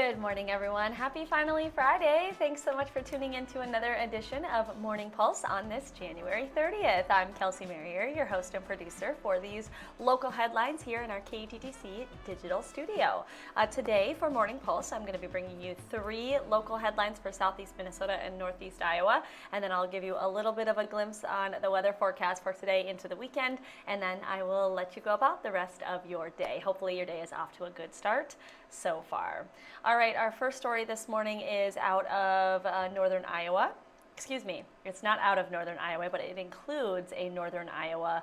Good morning, everyone. Happy finally Friday. Thanks so much for tuning in to another edition of Morning Pulse on this January 30th. I'm Kelsey Marier, your host and producer for these local headlines here in our KTTC digital studio. Today for Morning Pulse, I'm going to be bringing you 3 local headlines for Southeast Minnesota and Northeast Iowa, and then I'll give you a little bit of a glimpse on the weather forecast for today into the weekend, and then I will let you go about the rest of your day. Hopefully your day is off to a good start so far. All right, our first story this morning is out of northern Iowa. Excuse me, it's not out of northern Iowa, but it includes a northern Iowa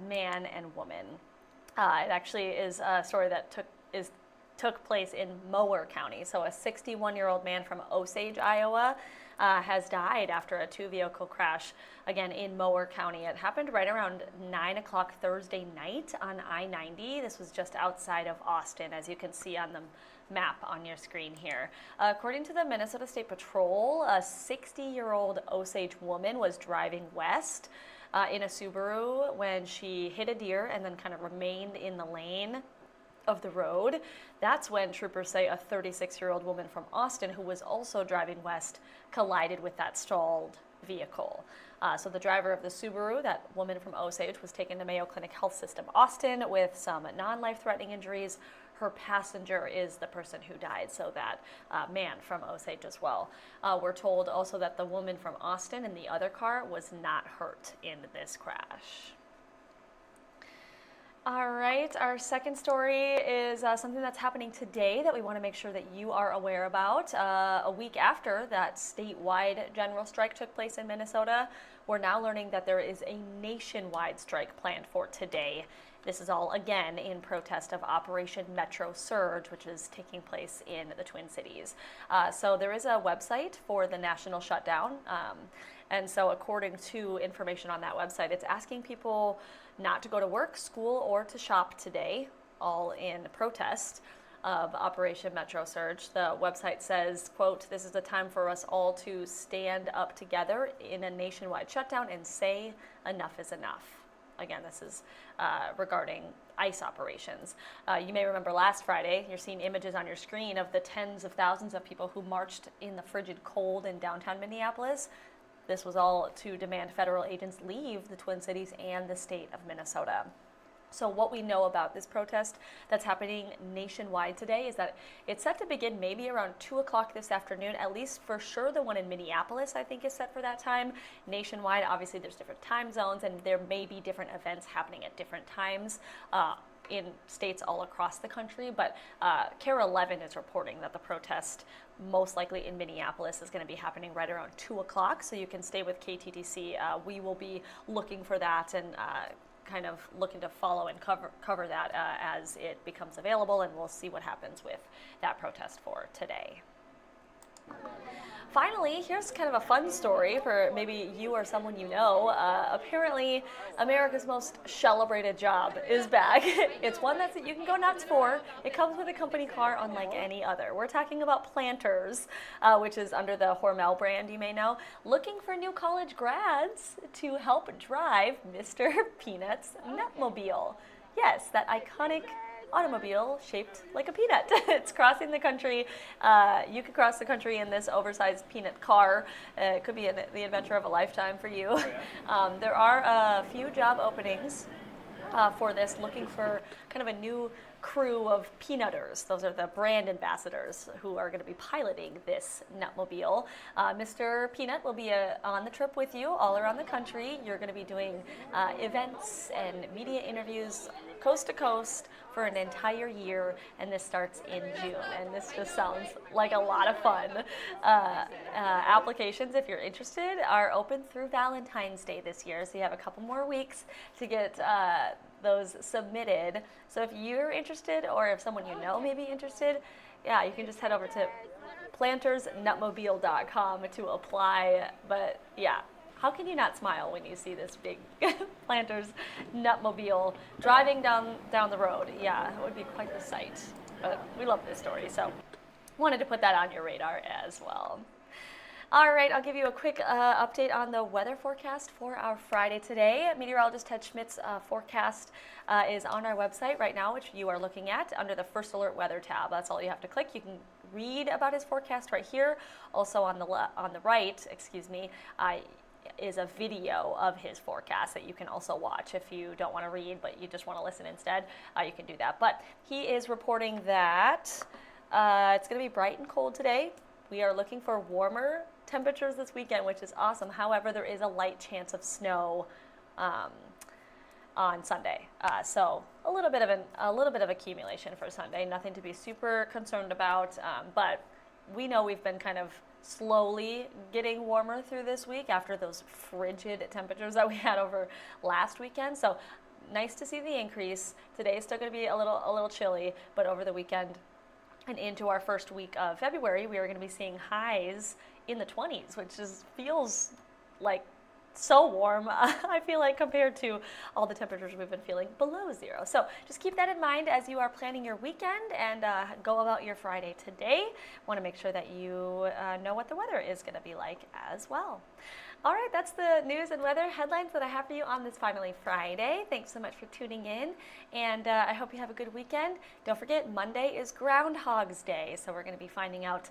man and woman. It actually is a story that took place in Mower County. So a 61-year-old man from Osage, Iowa, has died after a 2-vehicle crash, again, in Mower County. It happened right around 9 o'clock Thursday night on I-90. This was just outside of Austin, as you can see on the map on your screen here. According to the Minnesota State Patrol, a 60-year-old Osage woman was driving west in a Subaru when she hit a deer and then kind of remained in the lane of the road. That's when troopers say a 36-year-old woman from Austin, who was also driving west, collided with that stalled vehicle. So the driver of the Subaru, that woman from Osage, was taken to Mayo Clinic Health System Austin with some non-life-threatening injuries. Her passenger is the person who died, so that man from Osage as well. We're told also that the woman from Austin in the other car was not hurt in this crash. All right, our second story is something that's happening today that we want to make sure that you are aware about. A week after that statewide general strike took place in Minnesota, we're now learning that there is a nationwide strike planned for today. This is all, again, in protest of Operation Metro Surge, which is taking place in the Twin Cities. So there is a website for the national shutdown. And so according to information on that website, it's asking people not to go to work, school, or to shop today, all in protest of Operation Metro Surge. The website says, quote, "This is a time for us all to stand up together in a nationwide shutdown and say enough is enough." Again, this is regarding ICE operations. You may remember last Friday, you're seeing images on your screen of the tens of thousands of people who marched in the frigid cold in downtown Minneapolis. This was all to demand federal agents leave the Twin Cities and the state of Minnesota. So what we know about this protest that's happening nationwide today is that it's set to begin maybe around 2 o'clock this afternoon, at least for sure. The one in Minneapolis, I think, is set for that time. Nationwide, obviously, there's different time zones, and there may be different events happening at different times in states all across the country, but KARE 11 is reporting that the protest most likely in Minneapolis is going to be happening right around 2 o'clock, so you can stay with KTTC. We will be looking for that and kind of looking to follow and cover that as it becomes available, and we'll see what happens with that protest for today. Finally, here's kind of a fun story for maybe you or someone you know. Apparently, America's most celebrated job is back. It's one that you can go nuts for. It comes with a company car unlike any other. We're talking about Planters, which is under the Hormel brand, you may know, looking for new college grads to help drive Mr. Peanut's Nutmobile. Yes, that iconic automobile shaped like a peanut. It's crossing the country. You could cross the country in this oversized peanut car. It could be the adventure of a lifetime for you. There are a few job openings for this, looking for kind of a new crew of peanutters. Those are the brand ambassadors who are going to be piloting this Nutmobile. Mr. Peanut will be on the trip with you all around the country. You're going to be doing events and media interviews coast to coast for an entire year, and this starts in June, and this just sounds like a lot of fun. Applications, if you're interested, are open through Valentine's Day this year, so you have a couple more weeks to get those submitted. So if you're interested, or if someone you know may be interested, yeah, you can just head over to plantersnutmobile.com to apply. But yeah, how can you not smile when you see this big Planters Nutmobile driving down the road? Yeah, it would be quite the sight. But we love this story, so wanted to put that on your radar as well. All right, I'll give you a quick update on the weather forecast for our Friday today. Meteorologist Ted Schmidt's forecast is on our website right now, which you are looking at under the First Alert Weather tab. That's all you have to click. You can read about his forecast right here. Also on the right, is a video of his forecast that you can also watch if you don't want to read but you just want to listen instead. You can do that. But he is reporting that it's going to be bright and cold today. We are looking for warmer temperatures this weekend, which is awesome. However, there is a light chance of snow on Sunday. So a little bit of accumulation for Sunday. Nothing to be super concerned about, but we know we've been kind of slowly getting warmer through this week after those frigid temperatures that we had over last weekend. So nice to see the increase. Today is still going to be a little chilly, but over the weekend and into our first week of February, we are going to be seeing highs in the 20s, which feels like so warm, I feel like, compared to all the temperatures we've been feeling below zero. So just keep that in mind as you are planning your weekend and go about your Friday today. Want to make sure that you know what the weather is going to be like as well. All right, that's the news and weather headlines that I have for you on this Finally Friday. Thanks so much for tuning in, and I hope you have a good weekend. Don't forget, Monday is Groundhog's Day, so we're going to be finding out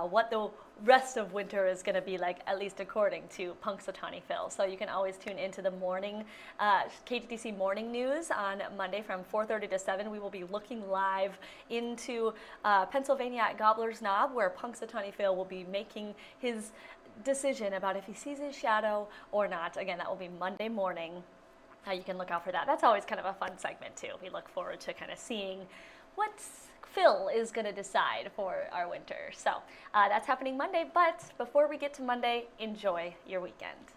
what the rest of winter is going to be like, at least according to Punxsutawney Phil. So you can always tune into the morning KTTC morning news on Monday from 4:30 to 7. We will be looking live into Pennsylvania at Gobbler's Knob, where Punxsutawney Phil will be making his decision about if he sees his shadow or not. Again, that will be Monday morning. You can look out for that. That's always kind of a fun segment too. We look forward to kind of seeing what Phil is going to decide for our winter. So that's happening Monday, but before we get to Monday, enjoy your weekend.